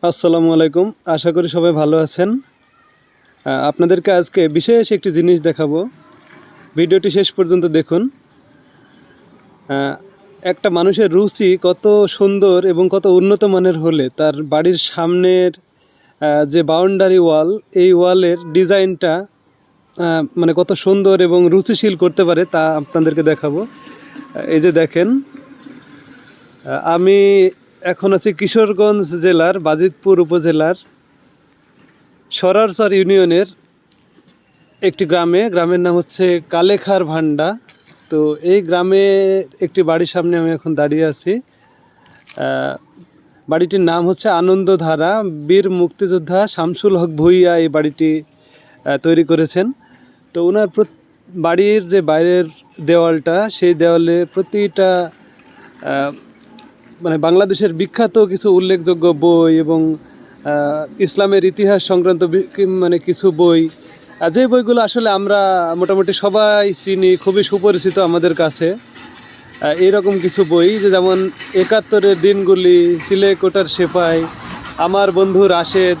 আসসালামু আলাইকুম। আশা করি সবাই ভালো আছেন। আপনাদেরকে আজকে বিশেষ একটি জিনিস দেখাবো। ভিডিওটি শেষ পর্যন্ত দেখুন। আ একটা মানুষের রুচি কত সুন্দর এবং কত উন্নত মানের হলে তার বাড়ির সামনের যে বাউন্ডারি ওয়াল, এই ওয়ালের ডিজাইনটা মানে কত সুন্দর এবং রুচিশীল করতে পারে তা আপনাদেরকে দেখাবো। এই যে দেখেন, আমি এখন আছি কিশোরগঞ্জ জেলার বাজিতপুর উপজেলার সরারচর ইউনিয়নের একটি গ্রামের নাম হচ্ছে কালেখার ভান্ডা। তো এই গ্রামে একটি বাড়ির সামনে আমি এখন দাঁড়িয়ে আছি। বাড়িটির নাম হচ্ছে আনন্দধারা। বীর মুক্তিযোদ্ধা শামসুল হক ভূঁইয়া এই বাড়িটি তৈরি করেছেন। তো ওনার বাড়ির যে বাইরের দেওয়ালটা, সেই দেওয়ালে প্রতিটা মানে বাংলাদেশের বিখ্যাত কিছু উল্লেখযোগ্য বই এবং ইসলামের ইতিহাস সংক্রান্ত মানে কিছু বই, যে বইগুলো আসলে আমরা মোটামুটি সবাই চিনি, খুবই সুপরিচিত আমাদের কাছে। এইরকম কিছু বই, যে যেমন ৭১-এর দিনগুলি, সিলেকোটার সেপাই, আমার বন্ধু রাশেদ,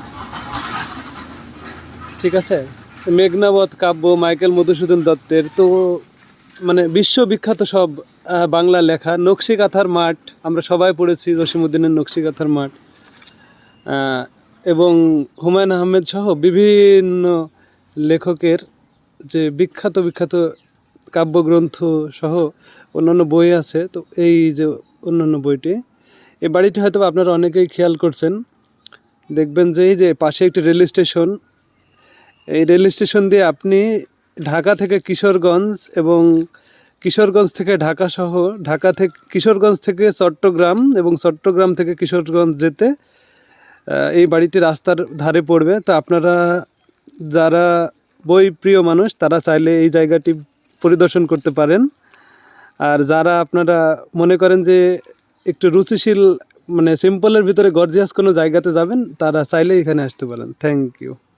ঠিক আছে, মেঘনাবত কাব্য মাইকেল মধুসূদন দত্তের। তো মানে বিশ্ববিখ্যাত সব বাংলা লেখা। নকশিকাঁথার মাঠ আমরা সবাই পড়েছি, জসীমউদ্দিনের নকশিকাঁথার মাঠ, এবং হুমায়ুন আহমেদ সহ বিভিন্ন লেখকের যে বিখ্যাত বিখ্যাত কাব্যগ্রন্থ সহ অন্যান্য বই আছে। তো এই যে অন্যান্য বইটি, এই বাড়িটি হয়তো আপনারা অনেকেই খেয়াল করছেন। দেখবেন যে এই যে পাশে একটি রেল স্টেশন, এই রেল স্টেশন দিয়ে আপনি ঢাকা থেকে কিশোরগঞ্জ এবং কিশোরগঞ্জ থেকে ঢাকা সহ, ঢাকা থেকে কিশোরগঞ্জ থেকে চট্টগ্রাম এবং চট্টগ্রাম থেকে কিশোরগঞ্জ যেতে এই বাড়িটি রাস্তার ধারে পড়বে। তো আপনারা যারা বই প্রিয় মানুষ, তারা চাইলে এই জায়গাটি পরিদর্শন করতে পারেন। আর যারা আপনারা মনে করেন যে একটু রুচিশীল, মানে সিম্পলের ভিতরে গর্জিয়াস কোনো জায়গাতে যাবেন, তারা চাইলে এখানে আসতে পারেন। Thank you.